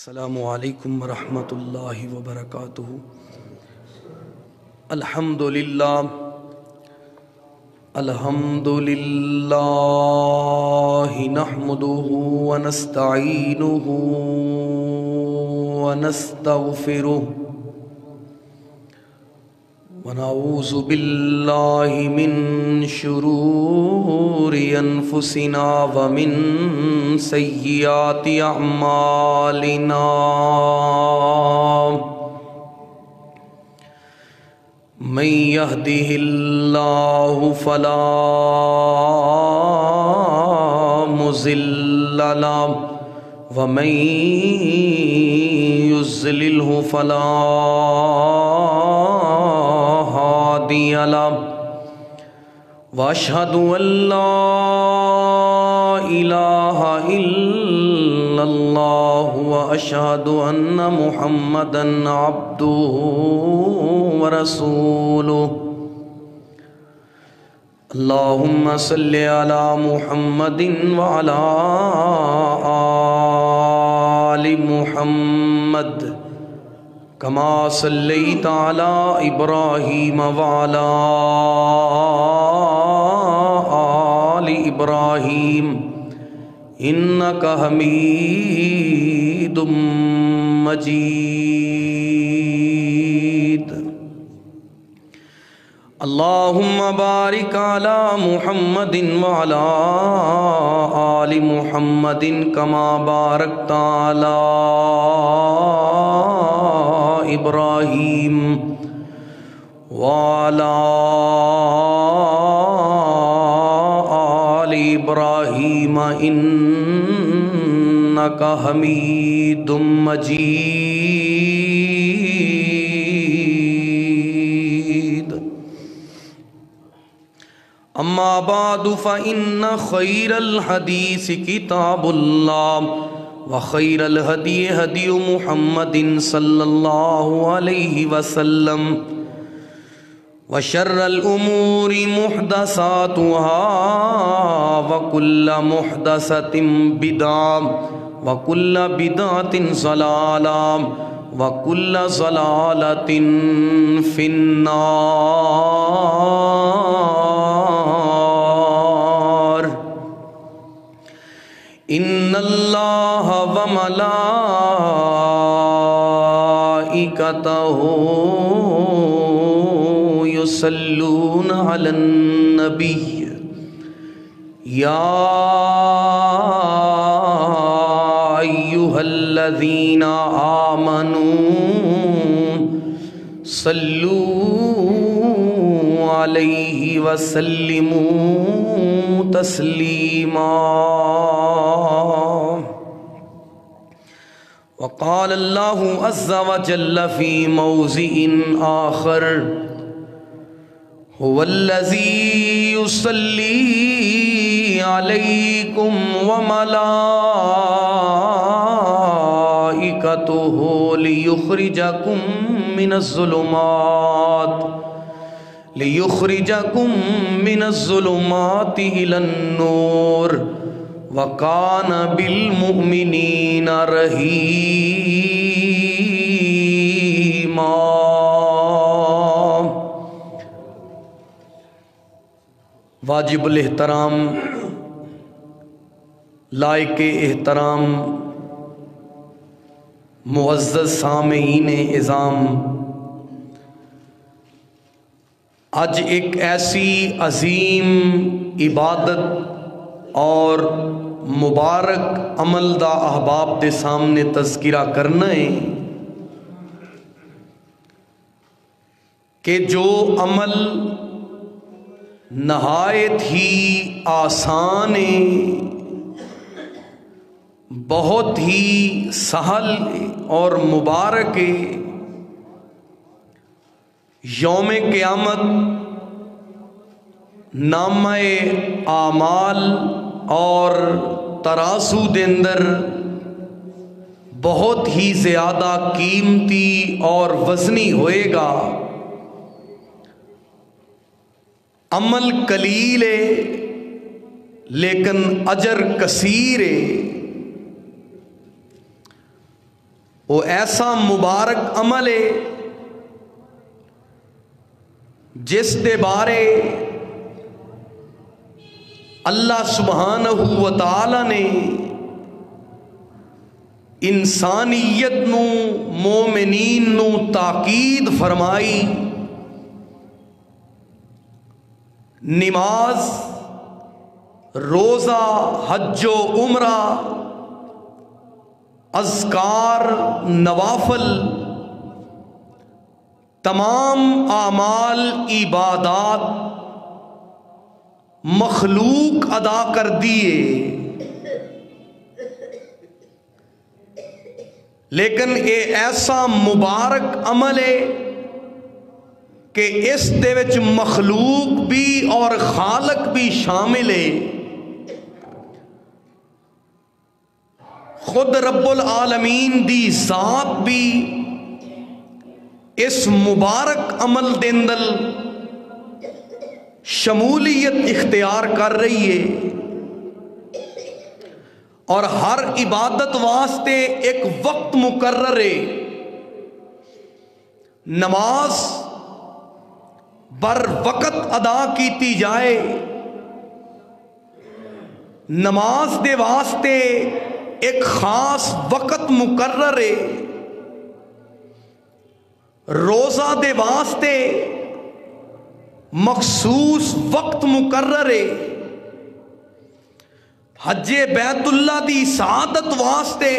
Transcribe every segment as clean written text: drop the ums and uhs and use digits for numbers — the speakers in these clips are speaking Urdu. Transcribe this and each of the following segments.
السلام علیکم ورحمۃ اللہ وبرکاتہ۔ الحمدللہ نحمدہ ونستعینہ ونستغفرہ ونعوذ باللہ من شرور انفسنا ومن سیئات اعمالنا، من یہدہ اللہ فلا مضل لہ ومن یضللہ فلا هادی لہ، واشہد ان لا الہ الا اللہ واشہد ان محمدا عبدہ ورسولہ۔ اللہم صلی علی محمد وعلی آل محمد کما صلیت علی ابراہیم وعلی آل ابراہیم انک حمید مجید۔ اللہم بارک علی محمد وعلی آل محمد کما بارکت علی ابراہیم وعلی آل ابراہیم انک حمید مجید۔ اما بعد فإن خیر الحدیث کتاب اللہ وخیر الہدی ہدی محمد صلی اللہ علیہ وسلم وشر الامور محدثاتها وکل محدثۃ بدعہ وکل بدعۃ ضلالہ وکل ضلالۃ فی النار۔ ان اللہ وملائکتہ یصلون علی النبی یا ایہا الذین آمنوا صلوا علیہ وسلموا تسلیما۔ وقال اللہ عز وجل فی موضع آخر هو الذی یصلی علیکم وملائکتہ لیخرجکم من الظلمات الی النور وَكَانَ بِالْمُؤْمِنِينَ رَحِيمًا۔ واجب الاحترام، لائق احترام، معزز سامعین اعظام، آج ایک ایسی عظیم عبادت اور مبارک عمل دا احباب دے سامنے تذکرہ کرنا ہے کہ جو عمل نہایت ہی آسان ہے، بہت ہی سہل اور مبارک ہے، یوم قیامت نامہ اعمال اور ترازو دے اندر بہت ہی زیادہ قیمتی اور وزنی ہوئے گا۔ عمل قلیل ہے لیکن اجر کثیر ہے۔ وہ ایسا مبارک عمل ہے جس دے بارے اللہ سبحانہ و تعالی نے انسانیت نو مومنین نو تاکید فرمائی. نماز، روزہ، حج و عمرہ، اذکار، نوافل، تمام اعمال عبادات مخلوق ادا کر دیے، لیکن یہ ایسا مبارک عمل ہے کہ اس دے وچ مخلوق بھی اور خالق بھی شامل ہے. خود رب العالمین دی ذات بھی اس مبارک عمل دے اندر شمولیت اختیار کر رہی ہے، اور ہر عبادت واسطے ایک وقت مقرر ہے. نماز بر وقت ادا کیتی جائے، نماز دے واسطے ایک خاص وقت مقرر ہے، روزہ دے واسطے مخصوص وقت مقرر ہے، حج بیت اللہ دی سعادت واسطے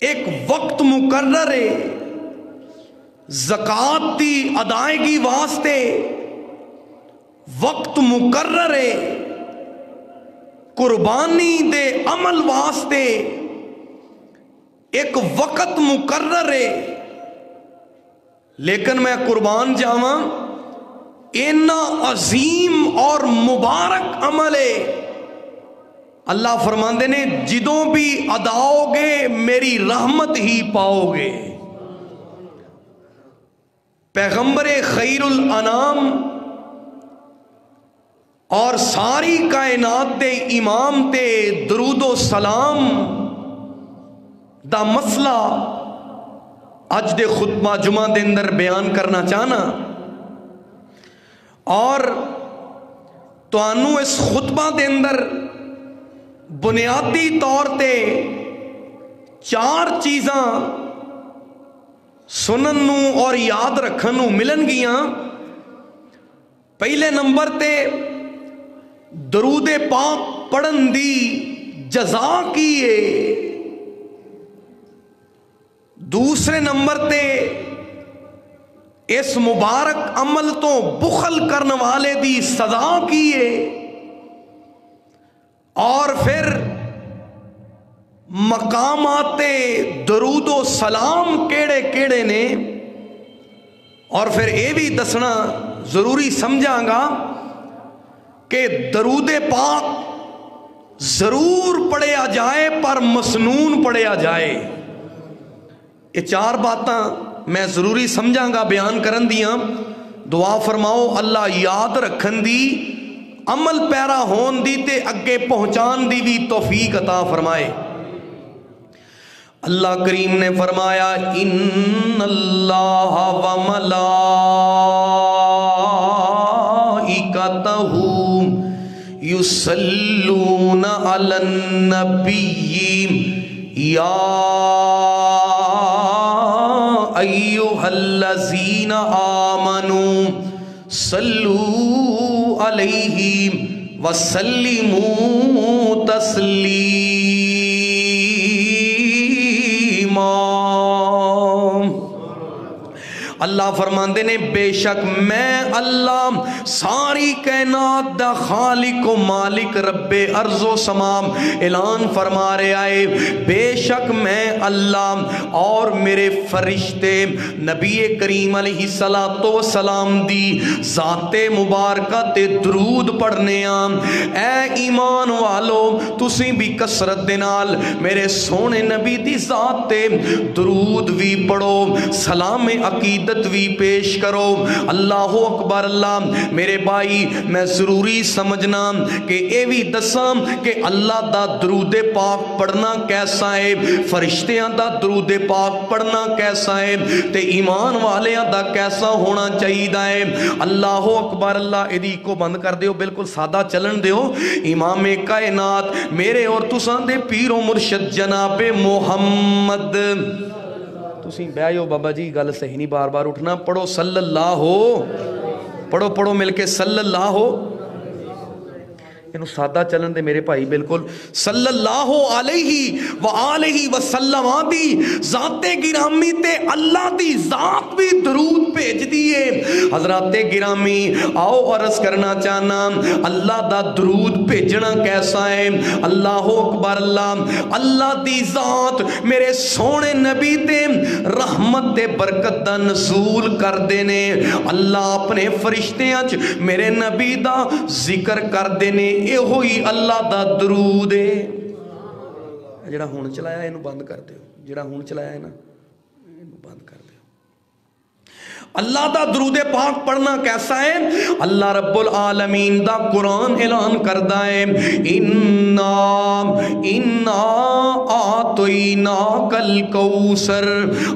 ایک وقت مقرر ہے، زکوٰۃ دی ادائیگی واسطے وقت مقرر ہے، قربانی دے عمل واسطے ایک وقت مقرر ہے. لیکن میں قربان جاواں، اینا عظیم اور مبارک عمل ہے. اللہ فرماندے نے جدوں بھی اداؤ گے میری رحمت ہی پاؤ گے. پیغمبر خیر الانام اور ساری کائنات دے امام تے درود و سلام دا مسئلہ اج دے خطبہ جمعہ دے اندر بیان کرنا چاہنا، اور تانوں اس خطبہ دے اندر بنیادی طور تے 4 چیزاں سنن نو اور یاد رکھن نو ملن گیاں. پہلے نمبر تے درود پاک پڑھن دی جزا کی ہے، دوسرے نمبر تے اس مبارک عمل تو بخل کرنے والے دی سزا کی ہے، اور پھر مقامات درود و سلام کیڑے کیڑے نے، اور پھر یہ بھی دسنا ضروری سمجھاں گا کہ درود پاک ضرور پڑھیا جائے پر مسنون پڑھیا جائے. یہ 4 باتاں میں ضروری سمجھاں گا بیان کرن دیاں. دعا فرماؤ اللہ یاد رکھن دی، عمل پیرا ہون دی تے اگے پہنچان دی بھی توفیق عطا فرمائے. اللہ کریم نے فرمایا ان اللہ و ملائکتہ یصلون علی النبی یا ایھا الذین آمنوا صلوا علیہ وسلموا تسلیما. اللہ فرماندے نے بے شک میں اللہ ساری کائنات دا خالق و مالک رب ارض و سمام اعلان فرما رہے آئے، بے شک میں اللہ اور میرے فرشتے نبی کریم علیہ السلام دی ذات مبارکہ تے درود پڑھنے آم. اے ایمان والو تسی بھی کثرت دے نال میرے سونے نبی دی ذات تے درود بھی پڑھو، سلام عقیدت عقیدت بھی پیش کرو۔ اللہ اکبر اللہ میرے بھائی میں ضروری سمجھنا کہ اے بھی دساں کہ اللہ دا درود پاک پڑھنا کیسا ہے، فرشتیاں دا درود پاک پڑھنا کیسا ہے، تے ایمان والیاں دا کیسا ہونا چاہیے ہے۔ اللہ اکبر اللہ ادھی کو بند کر دیو، بالکل سادہ چلن دیو۔ امام کائنات میرے اور تساں دے پیر و مرشد جناب محمد، تسیں بیائیو بابا جی گل صحیح نہیں بار بار اٹھنا، پڑھو صلی اللہ ہو، پڑھو مل کے صلی اللہ ہو، انہوں سادہ چلن دے میرے بھائی، بالکل صلی اللہ علیہ وآلہ وسلم دی ذات گرامی تے اللہ دی ذات بھی درود بھیج دیئے۔ حضرات گرامی آؤ عرض کرنا چاہنا اللہ دا درود بھیجنا کیسا ہے۔ اللہ اکبر اللہ دی ذات میرے سونے نبی تے رحمت تے برکت دا نزول کر دینے، اللہ اپنے فرشتیاں میرے نبی دا ذکر کر دینے، اے ہوئی اللہ دا درود ہے۔ جڑا ہون چلایا ہے انہوں بند کر دیو، جڑا ہون چلایا ہے نا انہوں بند کر دیو۔ اللہ دا درود پاک پڑھنا کیسا ہے؟ اللہ رب العالمین دا قرآن اعلان کردہ ہے اِنَّا آتَيْنَاكَ الْكَوْثَرَ۔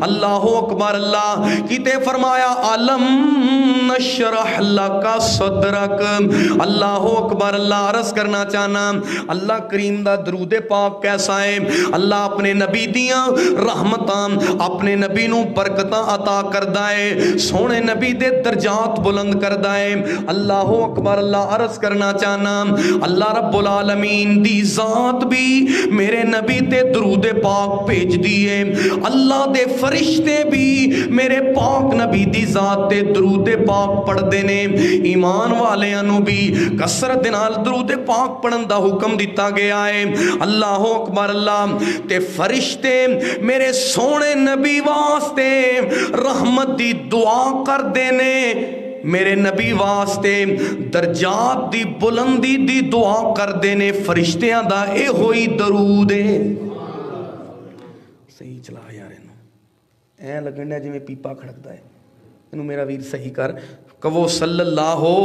اللہ اکبر اللہ کتے فرمایا علم نشرح لکا صدرک۔ اللہ اکبر اللہ عرض کرنا چاہنا اللہ کریم دا درود پاک کیسا ہے؟ اللہ اپنے نبی دیاں رحمتاں اپنے نبی نو برکتاں عطا کردہ ہے، سونے نبی دے درجات بلند کردہ ہے۔ اللہ اکبر اللہ عرض کرنا چاہنا اللہ رب العالمین دی ذات بھی میرے نبی تے درود پاک بھیج دیئے، اللہ دے فرشتے بھی میرے پاک نبی دی ذات تے درود پاک پڑھ دینے۔ ایمان والے انو بھی کثرت نال درود پاک پڑھن دا حکم دیتا گیا ہے۔ اللہ اکبر اللہ تے فرشتے میرے سونے نبی واسطے رحمت دی دعا کر دینے، میرے نبی واسطے درجات دی بلندی دی دعا کر دینے، فرشتیاں دا اے ہوئی درود ہے۔ صحیح چلا یار انہوں اے لگن ہے جی میں پیپا کھڑک دا ہے، انہوں میرا ویر صحیح کر کہو صلی اللہ ہو،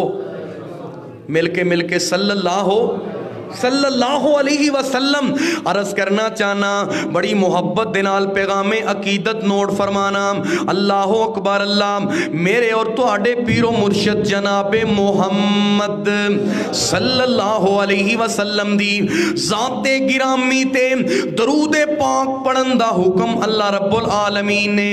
مل کے صلی اللہ علیہ وسلم عرض کرنا چاہنا بڑی محبت دنال پیغام عقیدت نوٹ فرمانا اللہ اکبر اللہ میرے اور تواڈے پیر و مرشد جناب محمد صلی اللہ علیہ وسلم دی ذات گرامی تے درود پاک پڑھن دا حکم اللہ رب العالمین نے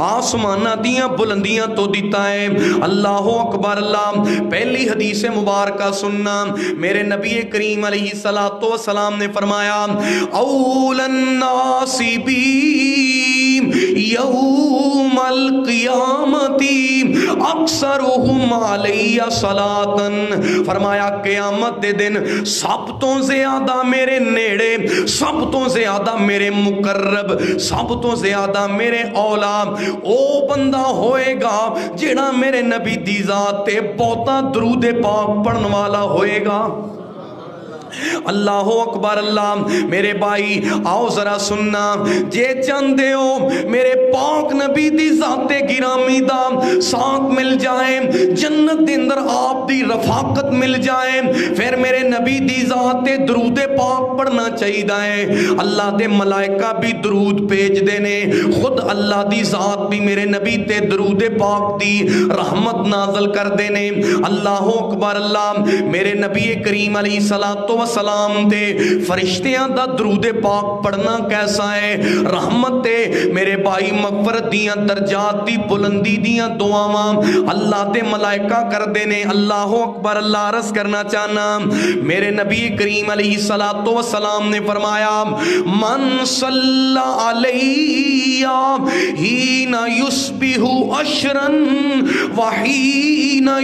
آسمانہ دیاں بلندیاں تو دیتا ہے۔ اللہ اکبر اللہ پہلی حدیث مبارکہ سننا میرے نبی کریم علیہ السلام نے فرمایا اول الناس بی یوم القیامت اکثرہم علی صلاۃ، فرمایا قیامت دے دن سب تو زیادہ میرے نیڑے، سب تو زیادہ میرے مقرب، سب تو زیادہ میرے اولا او بندہ ہوئے گا جڑا میرے نبی دی ذات تے بہتا درود پاک پڑھن والا ہوئے گا۔ اللہ اکبر اللہ میرے بھائی آؤ ذرا سننا جے چاندے ہو میرے پاک نبی دی ذات گرامی دا ساتھ مل جائے، جنت دے اندر آپ دی رفاقت مل جائے، پھر میرے نبی دی ذات درود پاک پڑھنا چاہیے ہے۔ اللہ دے ملائکہ بھی درود بھیج دینے، خود اللہ دی ذات بھی میرے نبی تے درود پاک دی رحمت نازل کر دینے۔ اللہ اکبر اللہ میرے نبی کریم علیہ السلام تے فرشتیاں دا درود پاک پڑھنا کیسا ہے؟ رحمت تے میرے بھائی مغفرت دیاں درجات دی بلندی دیاں دعاواں اللہ دے ملائکہ کر دینے۔ اللہ اکبر اللہ عرض کرنا چاہنا میرے نبی کریم علیہ السلام نے فرمایا من صلی علیہ ہین یصبح عشرا وحین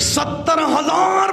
70,000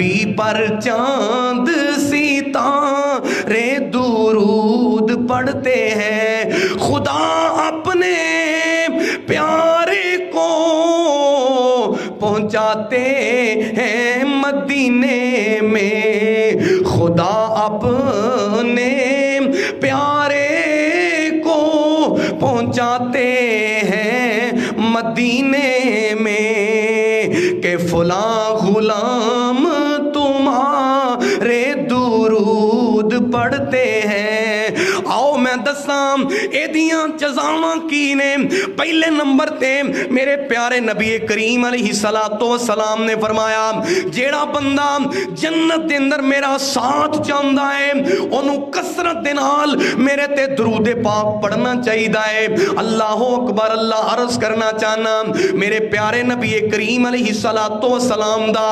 نبی پر چاند ستارے درود پڑھتے ہیں، خدا اپنے پیارے کو پہنچاتے ہیں مدینے میں، خدا اپنے پیارے کو پہنچاتے ہیں مدینے میں، کہ فلاں غلام تمہارے درود پڑھتے ہیں۔ آؤ میں دساں ایدیاں جزاواں کی نے۔ پہلے نمبر تے میرے پیارے نبی کریم علیہ السلام نے فرمایا جیڑا بندہ جنت دے اندر میرا ساتھ چاہندا ہے انہوں کثرت دے نال میرے تے درود پاک پڑھنا چاہیے۔ اللہ اکبر، اللہ عرض کرنا چاہنا میرے پیارے نبی کریم علیہ السلام دا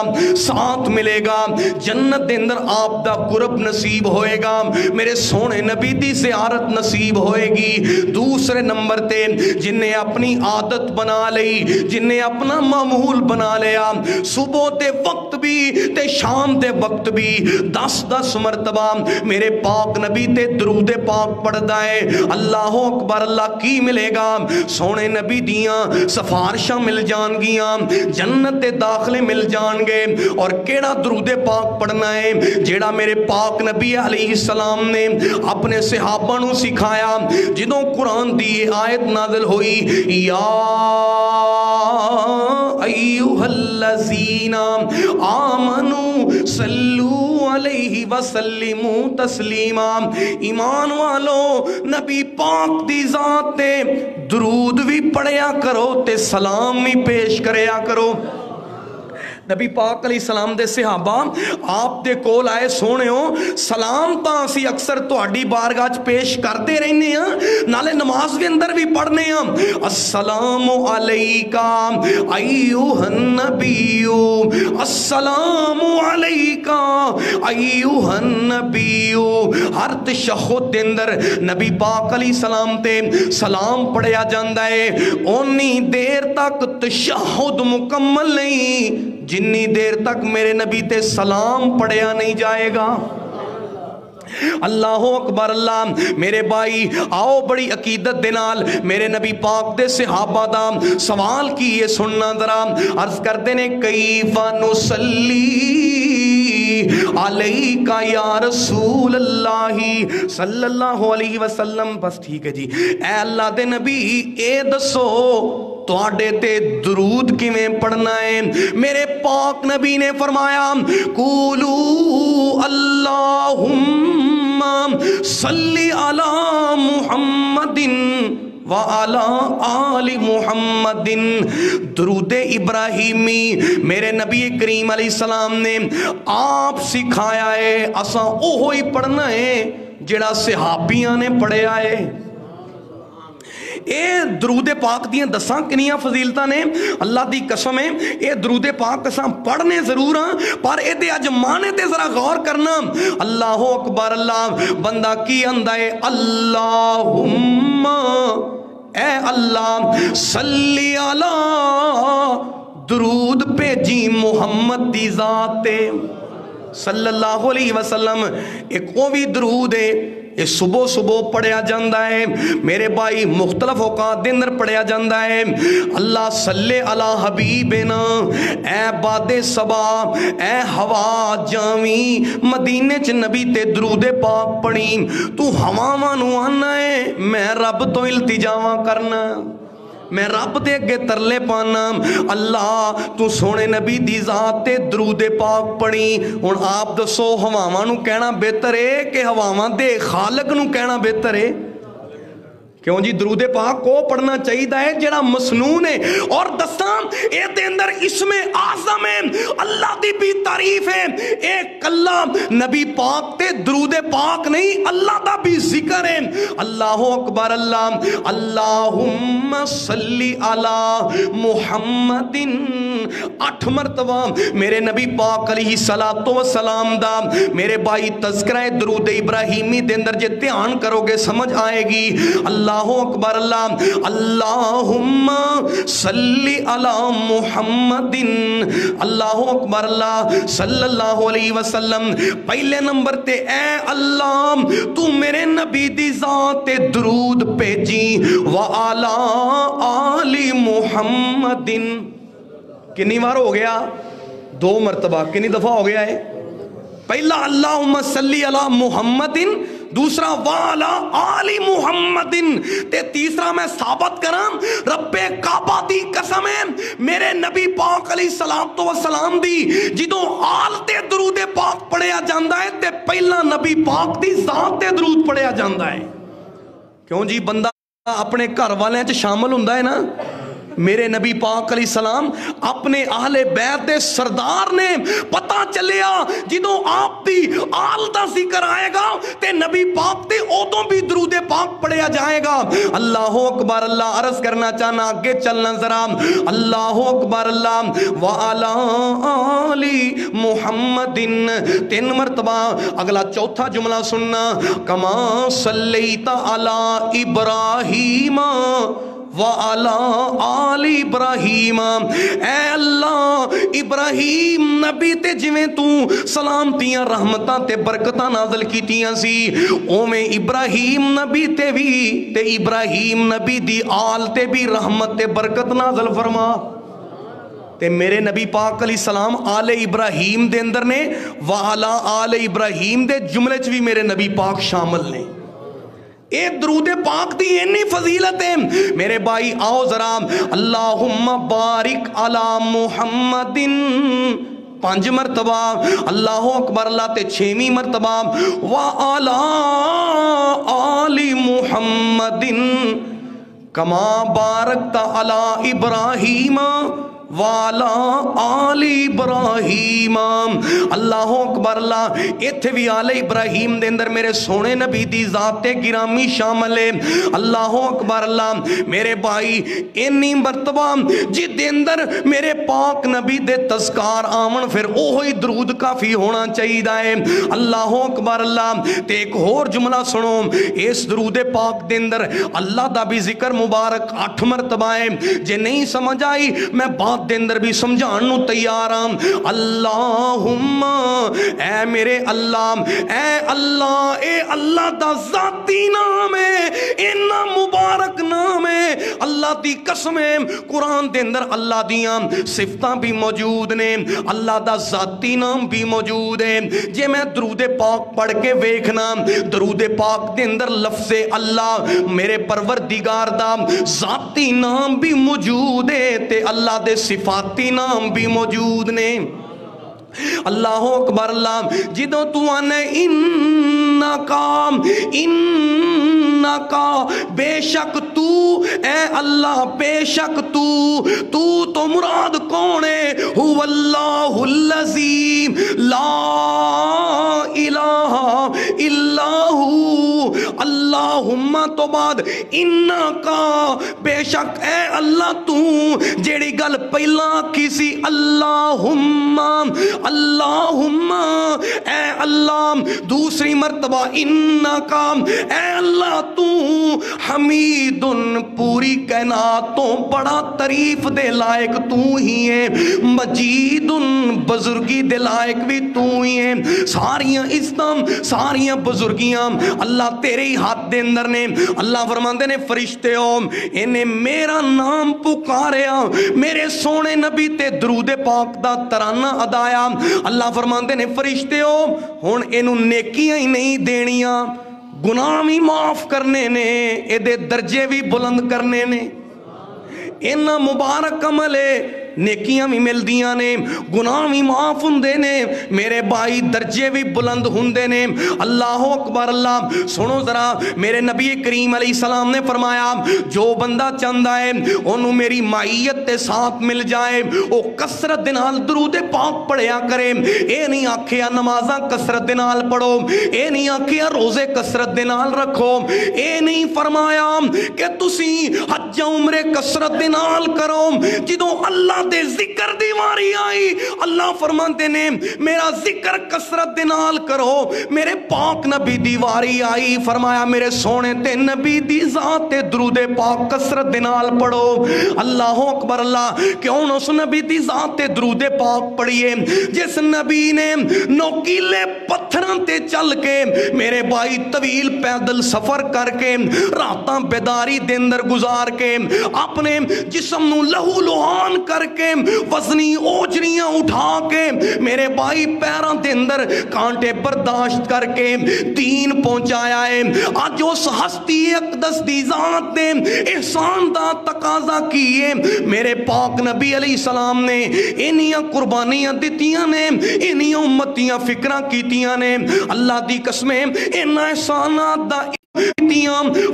ساتھ ملے گا، جنت دے اندر آپ دا قرب نصیب ہوئے گا، میرے سونے نبی دی زیارت نصیب ہوئے گی۔ دوسرے نمبر تے جن نے اپنی عادت بنا لئی، جن نے اپنا معمول بنا لیا، صبح دے وقت بھی تے شام دے وقت بھی 10 مرتبہ میرے پاک نبی تے درود پاک پڑھدا ہے، اللہ اکبر، اللہ کی ملے گا؟ سونے نبی دیاں سفارشاں مل جان گیاں، جنت دے داخلے مل جان گے۔ اور کیڑا درود پاک پڑھنا ہے جیڑا میرے پاک نبی علیہ السلام نے اپنے صحابہ نو سکھایا۔ جدوں قرآن دی آیت نازل ہوئی، یا ایھا الذین آمنوا صلوا علیہ وسلموا تسلیما، ایمان والو نبی پاک دی ذات تے درود بھی پڑھیا کرو تے سلام بھی پیش کریا کرو۔ نبی پاک علیہ السلام دے صحابہ آپ دے کول آئے، سونے ہو سلام تاں اسی اکثر تہاڈی بارگاہ چ پیش کرتے رہنے ہیں، نالے نماز کے اندر بھی پڑھنے ہیں، السلام علیکہ ایھا النبی، السلام علیکہ ایھا النبی۔ ہر تشہد دے اندر نبی پاک علیہ السلام تے سلام پڑھیا جاندا ہے، اونی دیر تک تشہد مکمل نہیں جنی دیر تک میرے نبی تے سلام پڑھیا نہیں جائے گا۔ اللہ اکبر، اللہ میرے بھائی آؤ بڑی عقیدت دے نال میرے نبی پاک دے صحابہ دا سوال کیے سننا ذرا، عرض کرتے نے کیف نصلی علیکہ یا رسول اللہ صلی اللہ علیہ وسلم۔ بس ٹھیک ہے جی، اے اللہ دے نبی اے دسو تواڈے تے درود کیویں پڑھنا ہے؟ میرے پاک نبی نے فرمایا قولو اللہم صلی علی محمد وَعَلَىٰ آلِ محمد۔ درود ابراہیمی میرے نبی کریم علیہ السلام نے آپ سکھایا ہے، اساں اوہی پڑھنا ہے جڑا صحابیاں نے پڑھیا ہے۔ اے درود پاک دیاں دساں کنیاں فضیلتاں نے، اللہ دی قسم ہے اے درود پاک اساں پڑھنے ضرور ہاں پر اے دے اج معنی تے ذرا غور کرنا۔ اللہ اکبر، اللہ بندہ کی آندا ہے اللہم اے اللہ صلی علی، درود بھیجی محمد دی ذات تے صلی اللہ علیہ وسلم۔ ایک وہ بھی درود ہے یہ صبح صبح پڑھیا جاندہ ہے میرے بھائی، مختلف اوقات دے اندر پڑھیا جاندہ ہے، اللہ صلی علی حبیبنا، اے باد صبا، اے ہوا جاوی، مدینے چ نبی تے درود پاک پڑھی، تو ہواواں نو آنا ہے میں رب تو التجاواں کرنا، میں رب دے اگے ترلے پانا، اللہ تو سونے نبی دی ذات تے درود پاک پڑھی۔ ہن آپ دسو ہواواں نو کہنا بہتر ہے کہ ہواواں دے خالق نو کہنا بہتر ہے؟ کیوں جی درود پاک کو پڑھنا چاہیے ہے جڑا مسنون ہے۔ اور دستاں اے دے اندر اسم اعظم ہے، اللہ دی بھی تعریف ہے، ایک اللہ نبی پاک تے درود پاک نہیں اللہ دا بھی ذکر ہے۔ اللہ اکبر، اللہ اللہم صلی علی محمد 8 مرتبہ میرے نبی پاک علیہ السلام دا میرے بھائی تذکرہ درود ابراہیمی دے اندر جے دھیان کرو گے سمجھ آئے گی۔ اللہ اللہ اکبر اللہ اللہم صلی علی محمد اللہ اکبر اللہ صلی اللہ علیہ وسلم پہلے نمبر تے اے اللہ تو میرے نبی دی ذات تے درود بھیجی وعلا آل محمد کنی بار ہو گیا 2 مرتبہ کنی دفعہ ہو گیا ہے پہلا اللہم صلی علی محمد دوسرا وعلا آل محمد تے تیسرا میں ثابت کرام رب کعبہ دی قسم ہے میرے نبی پاک علیہ السلام دی جدوں آل تے درود پاک پڑھیا جاندہ ہے تے پہلا نبی پاک دی ذات تے درود پڑھیا جاندہ ہے کیوں جی بندہ اپنے گھر والے چ شامل ہوندا ہے نا میرے نبی پاک علیہ السلام اپنے اہل بیت دے سردار نے پتہ چلیا جدوں آپ دی آل دا ذکر آئے گا تے نبی پاک دے اوتوں بھی درود پاک پڑھیا جائے گا اللہ اکبر اللہ عرض کرنا چاہنا آگے چلنا ذرا اللہ اکبر اللہ وعلا آل محمد 3 مرتبہ اگلا چوتھا جملہ سننا کما صلیت علی ابراہیم وَعَلَىٰ آلِ ابراہیم اے اللہ ابراہیم نبی تے جویں تو سلامتیاں رحمتاں تے برکتاں نازل کیتیاں سی اوویں ابراہیم نبی تے بھی تے ابراہیم نبی دی آل تے بھی رحمت تے برکت نازل فرما تے میرے نبی پاک علیہ السلام آل ابراہیم دے اندر نے وَعَلَىٰ آلِ ابراہیم دے جملے چ بھی میرے نبی پاک شامل نے اے درود پاک دی اتنی فضیلت ہے میرے بھائی آؤ ذرا اللہم بارک علی محمد 5 مرتبہ اللہ اکبر اللہ تے 6ویں مرتبہ وعلی آل محمد کما بارکت علی ابراہیم والا آل ابراہیم اللہ اکبر اللہ ایتھے بھی آل ابراہیم دے اندر میرے سونے نبی دی ذات گرامی شامل ہے اللہ اکبر اللہ میرے بھائی انی مرتبہ جی دے اندر میرے پاک نبی دے تذکار آمن پھر اوہی درود کافی ہونا چاہیے ہے اللہ اکبر اللہ تے ایک اور جملہ سنو اس درود پاک دے اندر اللہ دا بھی ذکر مبارک 8 مرتبہ ہے جے نہیں سمجھ آئی میں بات دے اندر بھی سمجھانو تیار ہوں اللہم اے میرے اللہ اے اللہ دا ذاتی نام ہے انہا مبارک نام ہے اللہ دی قسم ہے قرآن دے اندر اللہ دیاں صفتاں بھی موجود نے اللہ دا ذاتی نام بھی موجود ہے جے میں درود پاک پڑھ کے ویکھنا درود پاک دے اندر لفظ اللہ میرے پروردگار دا ذاتی نام بھی موجود ہے تے اللہ دے صفاتی نام بھی موجود نے اللہ اکبر اللہ جدوں تو آنے انکا بے شک تو اے اللہ بے شک تو مراد کون ہے هو اللہ الذی لا الہ الا ہو اللہم تو بعد انکا بے شک اے اللہ تو جیڑی گل پہلا کسی اللہم اے اللہ دوسری مرتبہ انکا اے اللہ تو حمید پوری کائناتوں بڑا تعریف دے لائق تو ہی ہے مجید بزرگی دے لائق بھی تو ہی ہے ساریاں عزتاں ساریاں بزرگیاں اللہ تیرے ہی ہاتھ دے اندر نے اللہ فرماندے نے فرشتے ہو انہیں میرا نام پکاریا میرے سونے نبی تے درود پاک دا ترانہ ادایا اللہ فرماندے نے فرشتے ہو ہن اینو نیکیاں ہی نہیں دینیاں گناہ بھی معاف کرنے نے اے دے درجے بھی بلند کرنے نے انہا مبارک عمل ہے نیکیاں بھی مل دیاں نے گناہ بھی معاف ہندے نے میرے بھائی درجے بھی بلند ہندے نے اللہ اکبر اللہ سنو ذرا میرے نبی کریم علیہ السلام نے فرمایا جو بندہ چاہتا ہے انہوں میری معیت کے ساتھ مل جائے وہ کثرت دنال درود پاک پڑھیا کرے اے نہیں آکھیا نمازاں کثرت دنال پڑھو اے نہیں آکھیا روزے کثرت دنال رکھو اے نہیں فرمایا کہ تسی حج عمرے کثرت دنال کرو جدوں اللہ دے ذکر دی واری آئی اللہ فرماندے نے میرا ذکر کثرت دے نال کرو میرے پاک نبی دی واری آئی فرمایا میرے سونے تے نبی دی ذات تے درود پاک کثرت دے نال پڑھو اللہ اکبر اللہ کیوں اس نبی دی ذات تے درود پاک پڑھیے جس نبی نے نوکیلے پتھراں تے چل کے میرے بھائی طویل پیدل سفر کر کے راتاں بیداری دے اندر گزار کے اپنے جسم نو لہو لہان کر کے وزنی اوجریاں اٹھا کے میرے بھائی پیراں دے اندر کانٹے برداشت کر کے دین پہنچایا ہے آج اس ہستی اقدس دی ذات نے احسان دا تقاضا کیے میرے پاک نبی علیہ السلام نے انہیاں قربانیاں دیتیاں نے انہیاں امتیاں فکرہ کیتیاں نے اللہ دی قسمیں ان احسانات دا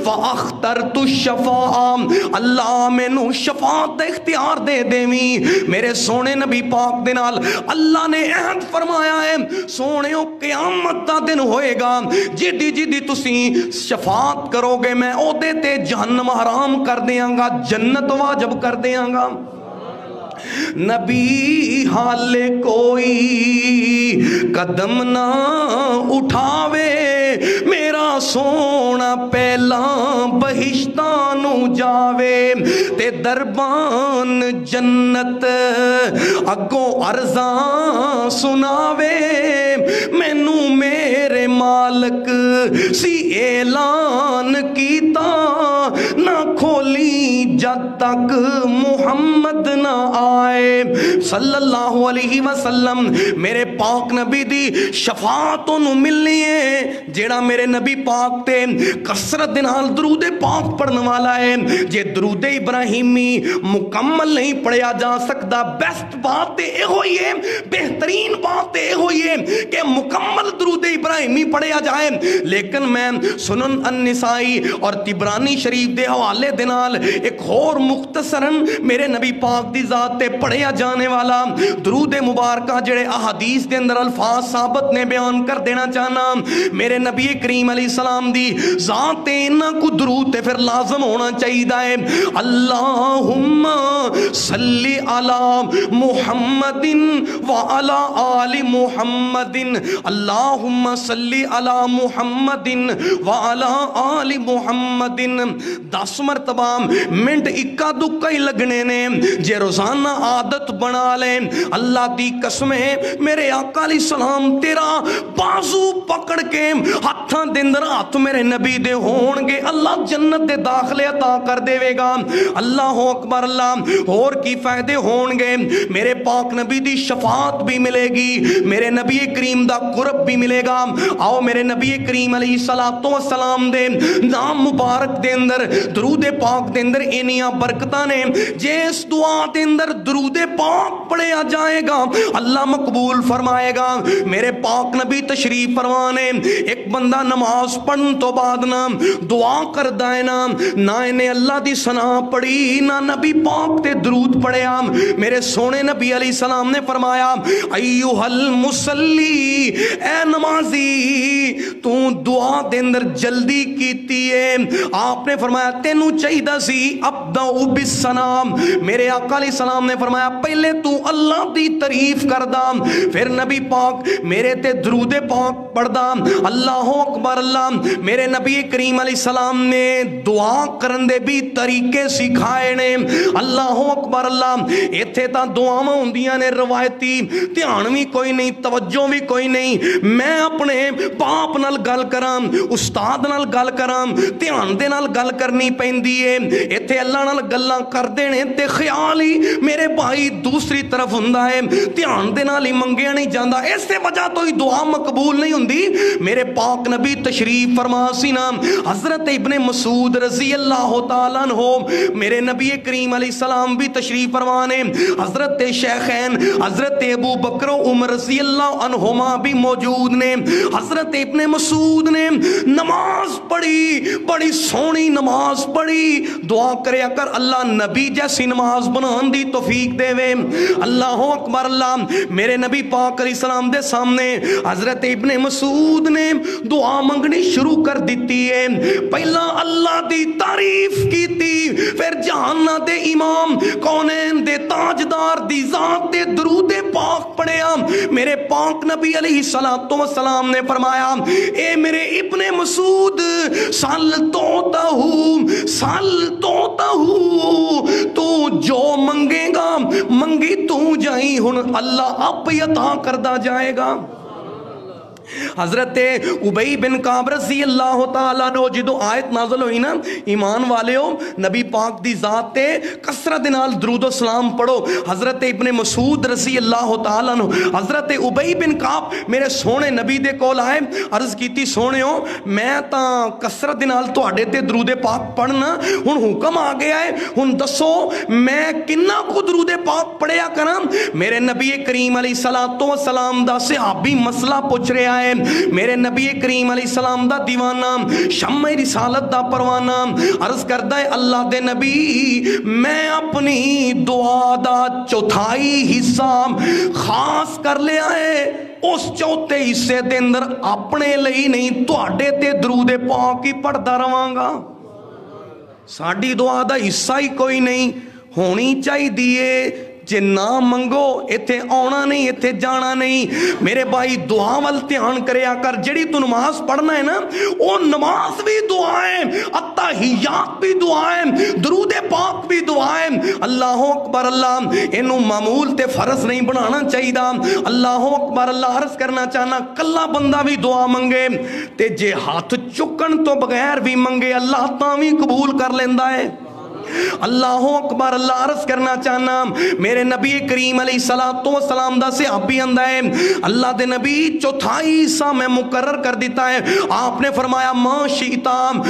فَأَخْتَرْتُ الشَّفَاءَ اللہ میں نو شفاعت اختیار دے دیویں میرے سونے نبی پاک دنال اللہ نے عہد فرمایا ہے سونے قیامت دا دن ہوئے گا جدی جدی تسی شفاعت کرو گے میں او دیتے جہنم حرام کر دیاں گا جنت واجب کر دیاں گا نبی حال کوئی قدم نہ اٹھاوے میرا سونا پہلا بہشتانو جاوے تے دربان جنت اگوں عرضاں سناوے مینو میرے مالک سی اعلان کیتا نہ کھولی جد تک محمد نہ آئے صلی اللہ علیہ وسلم میرے پاک نبی دی شفاعتوں نو ملنی ہے جیڑا میرے نبی پاک تے کثرت نال درود پاک پڑھنے والا ہے جے درود ابراہیمی مکمل نہیں پڑھیا جا سکتا بیسٹ بات اے ہوئی ہے بہترین بات اے ہوئی ہے کہ مکمل درود ابراہیمی پڑھیا جائے لیکن میں سنن النسائی اور تبرانی شریف دے حوالے دنال ایک اور مختصراً میرے نبی پاک دی ذات تے پڑھیا جانے والا درود مبارکہ جڑے احادیث دے اندر الفاظ ثابت نے بیان کر دینا چاہنا میرے نبی کریم علیہ السلام دی ذات تے انہاں کو درود تے پھر لازم ہونا چاہیے ہے اللہم صلی علی محمد وعلی آل محمد اللہم صلی علی محمد وعلی آل محمد 10 مرتبہ منٹ اکا دکا ہی لگنے نے جے روزانہ عادت بنا لیں اللہ دی قسمیں میرے آقا علیہ السلام تیرا بازو پکڑ کے ہاتھاں دے اندر ہاتھ میرے نبی دے ہون گے اللہ جنت دے داخلے عطا کر دے گا اللہ اکبر اللہ اور کی فائدے ہون گے میرے پاک نبی دی شفاعت بھی ملے گی میرے نبی کریم دا قرب بھی ملے گا آؤ میرے نبی کریم علیہ السلام دے نام مبارک دے اندر درود پاک دے اندر انیاں برکتاں نے جس دعا دے اندر درود پاک پڑھیا جائے گا اللہ مقبول فرمائے گا میرے پاک نبی تشریف فرمانے ایک بندہ نماز پڑھن تو بعد نا دعا کر دائنا نہ انہیں اللہ دی ثنا پڑھی نہ نبی پاک تے درود پڑھیا میرے سونے نبی علیہ السلام نے فرمایا ایوہ المسلی اے نمازی تو دعا دے اندر جلدی کیتی ہے آپ نے فرمایا تینو چاہیدہ سی ابدعو بالسلام میرے آقا علیہ السلام نے فرمایا پہلے تو اللہ دی تعریف کردہ پھر نبی پاک میرے تے درود پاک پڑھدا اللہ اکبر اللہ میرے نبی کریم علیہ السلام نے دعا کرن دے بھی طریقے سکھائے نے اللہ اکبر اللہ ایتھے تا دعاواں ہوندیاں نے روایتی دھیان بھی کوئی نہیں توجہ بھی کوئی نہیں میں اپنے باپ نال گل کراں استاد نال گل کراں دھیان دے نال گل کرنی پیندی ہے ایتھے اللہ نال گلاں کر دینے تے خیال ہی میرے بھائی دوسری طرف ہوندا ہے دھیان دے نال ہی منگیا نہیں جاندا اس سے وجہ تو ہی دعا مقبول نہیں ہوندی میرے پاک نبی تشریف فرما سی نا حضرت ابن مسعود رضی اللہ تعالیٰ عنہ میرے نبی کریم علیہ السلام بھی تشریف فرمانے حضرت شیخین حضرت ابو بکر و عمر رضی اللہ عنہما بھی موجود نے حضرت ابن مسعود نے نماز پڑھی بڑی سونی نماز پڑھی دعا کرے اگر اللہ نبی جیسی نماز بنان دی توفیق دے وے اللہ اکبر اللہ میرے نبی پاک علیہ السلام دے سامنے حضرت ابن مسعود مسعود نے دعا منگنی شروع کر دیتی ہے. پہلا اللہ دی تعریف کیتی, پھر جہانہ دے امام کونین دے تاجدار دی ذات دے درود پاک پڑھیا. میرے پاک نبی علیہ السلام نے فرمایا, اے میرے ابن مسعود, سل توتا ہوں, تو جو منگے گا منگی تو جائیں, ہن اللہ آپ عطا کردہ جائے گا. حضرت ابی بن کعب رضی اللہ تعالیٰ عنہ جدو آیت نازل ہوئی نا, ایمان والے ہو نبی پاک دی ذات تے کثرت نال درود و سلام پڑھو. حضرت ابن مسعود رضی اللہ تعالیٰ عنہ, حضرت ابی بن کعب میرے سونے نبی دے کول آئے, عرض کیتی سونے ہو میں تاں کثرت نال تواڈے تے درود پاک پڑھنا, ہن حکم آ گیا ہے, ہن دسو میں کنا کو درود پاک پڑھیا کراں. میرے نبی کریم علیہ السلام دا صحابی مسئلہ پوچھ رہا ہے, میرے نبی کریم علیہ السلام دا دیوانہ, شمع رسالت دا پروانہ, عرض کردہ ہے اللہ دے نبی میں اپنی دعا دا چوتھائی حصہ خاص کر لیا ہے, اس چوتھے حصے دے اندر اپنے لئی نہیں تواڈے تے درود پاک ہی پڑھدا رہواں گا. ساڈی دعا دا حصہ ہی کوئی نہیں ہونی چاہی دیئے. جے نہ منگو ایتھے آنا نہیں ایتھے جانا نہیں. میرے بھائی دعا وال دھیان کریا کر, جڑی تو نماز پڑھنا ہے نا وہ نماز بھی دعائیں, التحیات بھی دعائیں, درود پاک بھی دعائیں. اللہ اکبر اللہ, انہوں معمول تے فرض نہیں بنانا چاہیے. اللہ اکبر اللہ عرض کرنا چاہنا, کلا بندہ بھی دعا منگے تے جے ہاتھ چکن تو بغیر بھی منگے اللہ تاں بھی قبول کر لیندہ ہے. اللہ اکبر اللہ عرض کرنا چاہنا, میرے نبی کریم علیہ السلام دا صحابی اندہ ہے, اللہ دے نبی چوتھائی حصہ میں مقرر کر دیتا ہے. آپ نے فرمایا ما شئتام,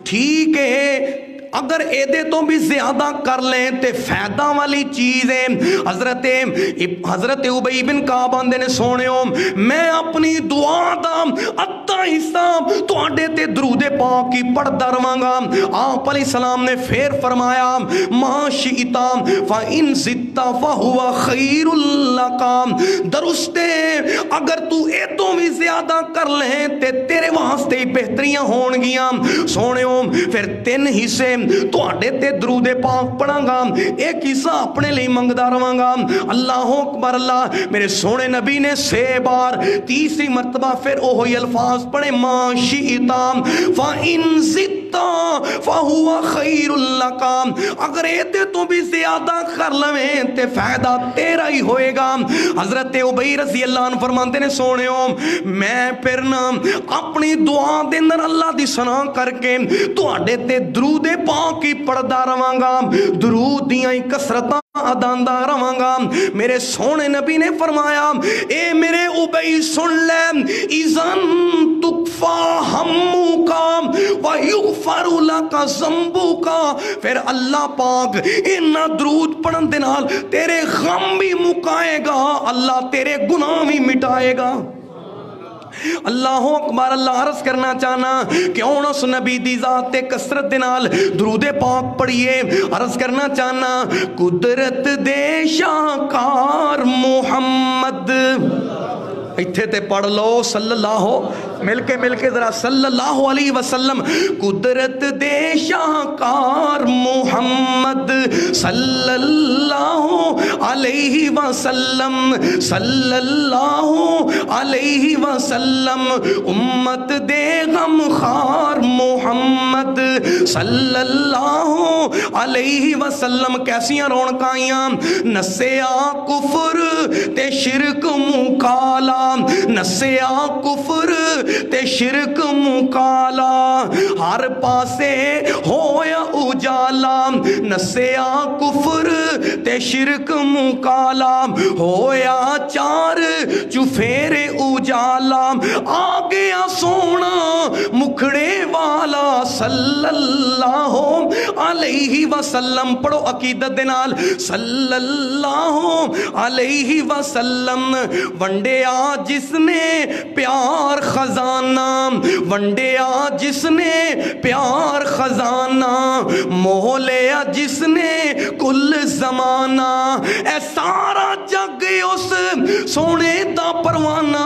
ٹھیک ہے اگر ایدے تو بھی زیادہ کر لیں تے فائدہ والی چیز ہے. حضرت ابی بن کعب آندے نے سونیوں میں اپنی دعا دا ادھا حصہ تو آڈے تے درود پاک کی پڑھدا رہواں گا. آپ علیہ السلام نے پھر فرمایا ما شئتا فإن زدت فهو خیر لک, درست ہے اگر تو اے تو بھی زیادہ کر لیں تے تیرے واسطے ہی بہتریاں ہون گیاں. سونیوں پھر 3 حصے تو آڈے تے درود پاک پڑھاں گا, ایک حصہ اپنے لئے منگدہ رہاں گا. اللہ اکبر اللہ, میرے سونے نبی نے 6 بار, تیسری مرتبہ پھر اوہی الفاظ پڑھے ما شئتا فإن زدت فہو خیر لک, اگر ایتے تو بھی زیادہ کر لویں تے فائدہ تیرا ہی ہوئے گا. حضرت ابی رضی اللہ عنہ فرماتے نے سونیوں میں پھر نا اپنی دعا دے اندر اللہ دی ثنا کر کے تو آڈے تے درود پاک ہی پڑھدا رہواں گا, درود دیاں ہی کثرتاں اداندہ رہواں گا. میرے سونے نبی نے فرمایا اے میرے ابی سن لے, اذن تکفا ہمو کا ویغفر لکا ذنبو کا, پھر اللہ پاک انہا درود پڑھن دے نال تیرے غم بھی مکائے گا, اللہ تیرے گناہ بھی مٹائے گا. اللہ اکبر اللہ عرض کرنا چاہنا کیوں نہ اس نبی دی ذات کثرت دے نال درود پاک پڑھیے. عرض کرنا چاہنا قدرت دے شاہکار محمد, ایتھے تے پڑھ لو صلی اللہ مل کے ذرا صلی اللہ علیہ وسلم. قدرت دے شاہکار محمد صلی اللہ علیہ وسلم, صلی اللہ علیہ وسلم. امت دے غم خار محمد صلی اللہ علیہ وسلم. کیسیاں رونقائیاں, نسیا کفر تے شرک مکالا, نسیا کفر تے شرک مکالا, ہر پاسے ہویا اجالا. نسیا کفر تے شرک مکالا, ہویا چار چفیرے اجالا. آگیا سونا مکھڑے والا صلی اللہ علیہ وسلم. پڑھو عقیدت دے نال صلی اللہ علیہ وسلم. ونڈیا جس نے پیار خزانہ, ونڈیا جس نے پیار خزانہ, موہ لیا جس نے کل زمانہ. اے سارا جگ اس سونے دا پروانہ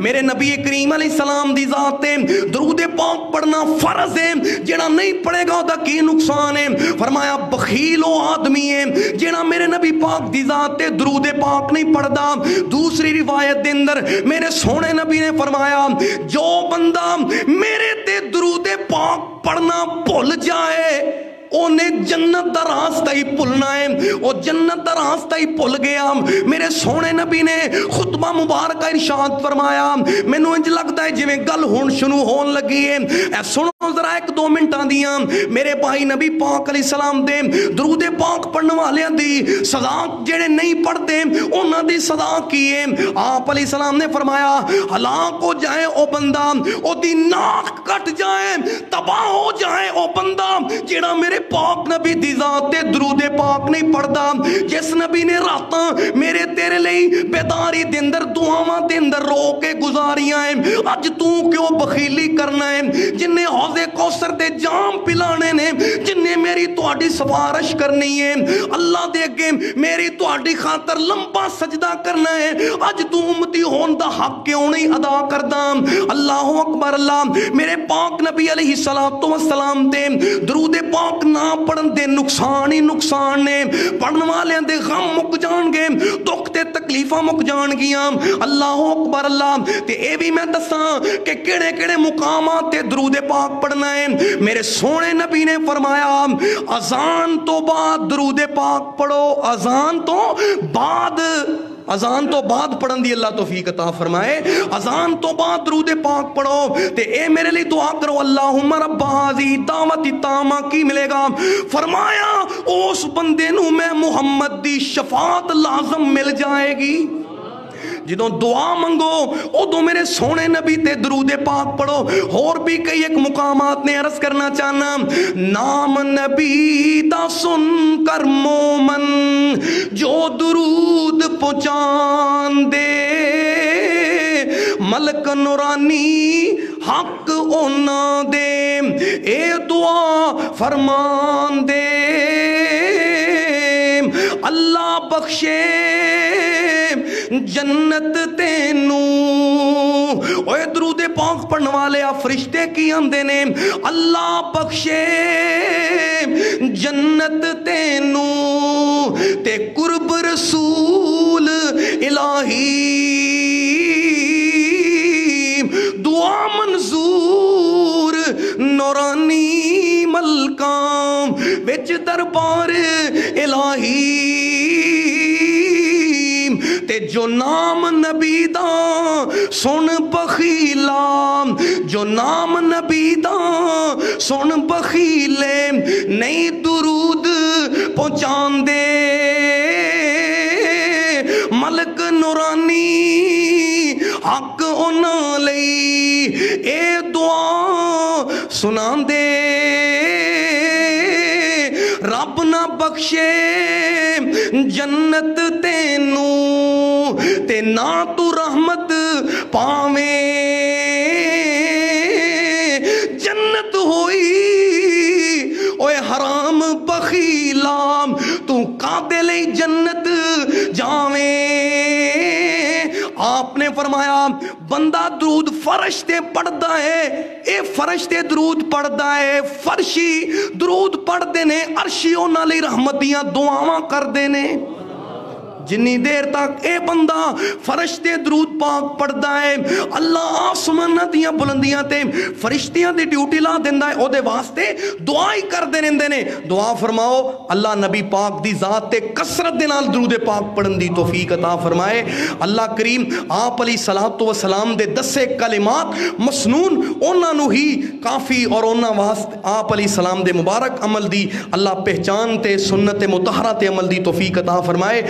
میرے نبی کریم علیہ السلام دی ذات تے درود پاک پڑھنا فرض ہے، جڑا نہیں پڑھے گا دا کی نقصان ہے؟ فرمایا بخیل و آدمی ہے جڑا میرے نبی پاک دی ذات تے درود پاک نہیں پڑھدا۔ دوسری روایت دے اندر میرے سونے نبی نے فرمایا جو بندہ میرے تے درود پاک پڑھنا بھول جائے انہیں جنت دا راستہ ہی بھولنا ہے، وہ جنت دا راستہ ہی بھول گیا۔ میرے سونے نبی نے خطبہ مبارکہ ارشاد فرمایا، مینوں انج لگدا ہے جویں گل ہون شروع ہون لگی ہے۔ اے سنو ذرا ایک دو منٹاں دیاں، میرے بھائی نبی پاک علیہ السلام دے درود پاک پڑھن والیاں دی سزا جڑے نہیں پڑھتے انہاں دی سزا کی ہے؟ آپ علیہ السلام نے فرمایا ہلاک ہو جائے او بندہ، او دی ناک کٹ جائے، تباہ ہو جائے او بندہ جڑا میرے پاک نبی دی ذات تے درود پاک نہیں پڑھدا۔ جس نبی نے راتاں میرے تیرے لئی بیداری دے اندر دعاواں دے اندر رو کے گزاریاں ہیں، اج تو کیوں بخیلی کرنا ہے؟ جن نے حوض کوثر دے جام پلانے نے، جن نے میری تہاڈی سفارش کرنی ہے، اللہ دے اگے میری تہاڈی خاطر لمبا سجدہ کرنا ہے، اج تو امتی ہون دا حق کیوں نہیں ادا کردا؟ اللہ اکبر اللہ۔ میرے پاک نبی علیہ السلام تے درود پاک نہ پڑھن دے نقصان ہی نقصان نے، پڑھن والے دے غم مک جان گے، دکھ تے تکلیفاں مک جان گیاں۔ اللہ اکبر اللہ۔ تے اے بھی میں دساں کہ کیڑے کیڑے مقامات تے درود پاک پڑھنا ہے۔ میرے سونے نبی نے فرمایا اذان تو بعد درود پاک پڑھو، اذان تو بعد پڑھن دی اللہ توفیق عطا فرمائے، اذان تو بعد درود پاک پڑھو۔ تے اے میرے لیے دعا کرو اللہم رب ہذی دعوت تامہ کی ملے گا؟ فرمایا اس بندے نو میں محمد دی شفاعت لازم مل جائے گی۔ جدوں دعا منگو ادو میرے سونے نبی تے درود پاک پڑھو۔ اور بھی کئی ایک مقامات نے عرض کرنا چاہنا، نام نبی دا سن کر مومن جو درود پہنچان دے، ملک نورانی حق اونا دے، اے دعا فرمان دے، اللہ بخشے جنت تینوں۔ اوے درود پاک پڑھنے والے فرشتے کی آندے نے، اللہ بخشے جنت تینوں، تے قرب رسول الہی دعا منظور، نورانی ملکام وچ دربار الہی، تے جو نام نبی دا سن بخیلا، جو نام نبی دا سن بخیلے، نہیں درود پہنچان دے، ملک نورانی حق انہاں لئی اے دعا سنان دے، رب نہ بخشے جنت تینوں، تے نہ تو رحمت پاویں جنت ہوئی، اوے حرام بخیلا تو کادے لئی جنت جاویں۔ آپ نے فرمایا بندہ درود فرشتے پڑھدا ہے، اے فرشتے درود پڑھدا ہے، فرشی درود پڑھدے نے، عرشی انہاں لئی رحمتیاں دعاواں کردے نے۔ جنی دیر تک اے بندہ فرشتے درود پاک پڑھدا ہے، اللہ آسماناں دیاں بلندیاں تے فرشتیاں دی ڈیوٹی لا دیندا ہے، او دے واسطے دعا ہی کردے رہندے نے۔ دعا فرماؤ اللہ نبی پاک دی ذات تے کثرت دے نال درود پاک پڑھن دی توفیق عطا فرمائے۔ اللہ کریم آپ علیہ الصلوۃ والسلام دے دسے کلمات مسنون انہاں نو ہی کافی، اور انہاں واسطے آپ علیہ السلام دے مبارک عمل دی اللہ پہچان تے سنت مطہرہ تے عمل دی توفیق عطا فرمائے،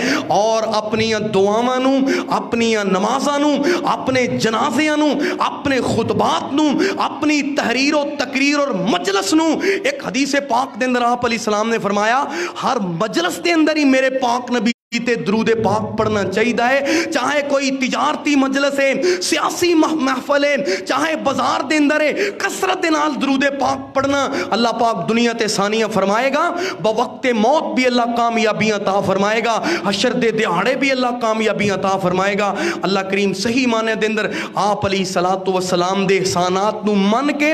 اور اپنی دعاواں نو، اپنی نمازاں نو، اپنے جنازیاں نو، اپنے خطبات نو، اپنی تحریر و تقریر اور مجلس نو، ایک حدیث پاک دے اندر آپ علیہ السلام نے فرمایا ہر مجلس دے اندر ہی میرے پاک نبی تے درود پاک پڑھنا چاہیے، چاہے کوئی تجارتی مجلس ہے، سیاسی محفل ہے، چاہے بازار دے اندر ہے، کثرت دے نال درود پاک پڑھنا اللہ پاک دنیا تے ثانیہ فرمائے گا، بوقت موت بھی اللہ کامیابیاں عطا فرمائے گا، حشر دے دہاڑے بھی اللہ کامیابیاں عطا فرمائے گا۔ اللہ کریم صحیح معنی دے اندر آپ علیہ الصلوۃ والسلام دے احسانات نو من کے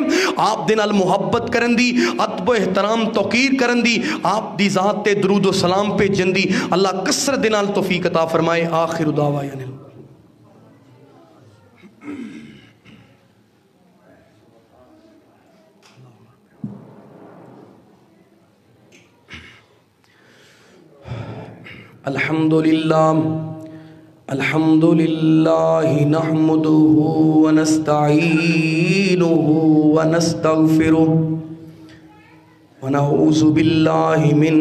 آپ دے نال محبت کرن دی، ادب و احترام توقیر کرن دی، آپ دی ذات تے درود و سلام پہ جندی اللہ کثرت دنال توفیق عطا فرمائے۔ آخر دعوانا الحمدللہ نحمده ونستعینه ونستغفره ونعوذ باللہ من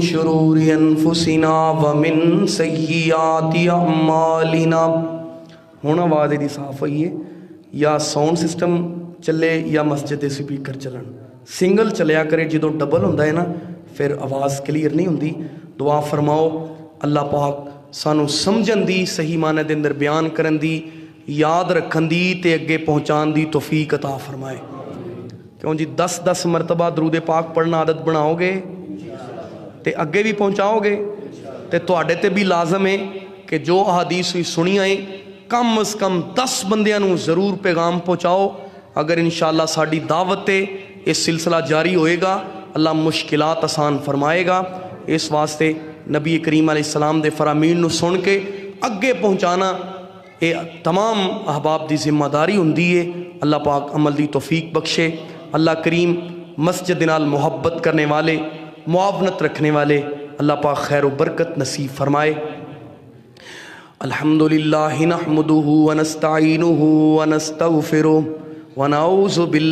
شرور انفسنا ومن سیئات اعمالنا۔ ہون آواز دی صاف ہوئی ہے، یا ساؤنڈ سسٹم چلے یا مسجد سپیکر چلن، سنگل چلیا کرے، جدوں ڈبل ہوندہ ہے نا پھر آواز کلیئر نہیں ہوندی۔ دعا فرماؤ اللہ پاک سانو سمجھن دی، صحیح معنی دے اندر بیان کرن دی، یاد رکھن دی تے اگے پہنچان دی توفیق عطا فرمائے۔ کیوں جی 10 مرتبہ درود پاک پڑھنا عادت بناؤ گے تے اگے بھی پہنچاؤ گے تے تواڈے تے بھی لازم ہے کہ جو احادیث ہوئی سنی آئیں کم از کم 10 بندیاں نو ضرور پیغام پہنچاؤ۔ اگر انشاءاللہ ساڑی دعوت تے اس سلسلہ جاری ہوئے گا اللہ مشکلات آسان فرمائے گا۔ اس واسطے نبی کریم علیہ السلام دے فرامین نو سن کے اگے پہنچانا اے تمام احباب دی ذمہ داری ہوندی ہے۔ اللہ پاک عمل دی توفیق بخشے۔ اللہ کریم مسجد نال محبت کرنے والے، معاونت رکھنے والے اللہ پاک خیر و برکت نصیب فرمائے۔ الحمدللہ نحمدہ ونستعینہ ونستغفرہ ونعوذ باللہ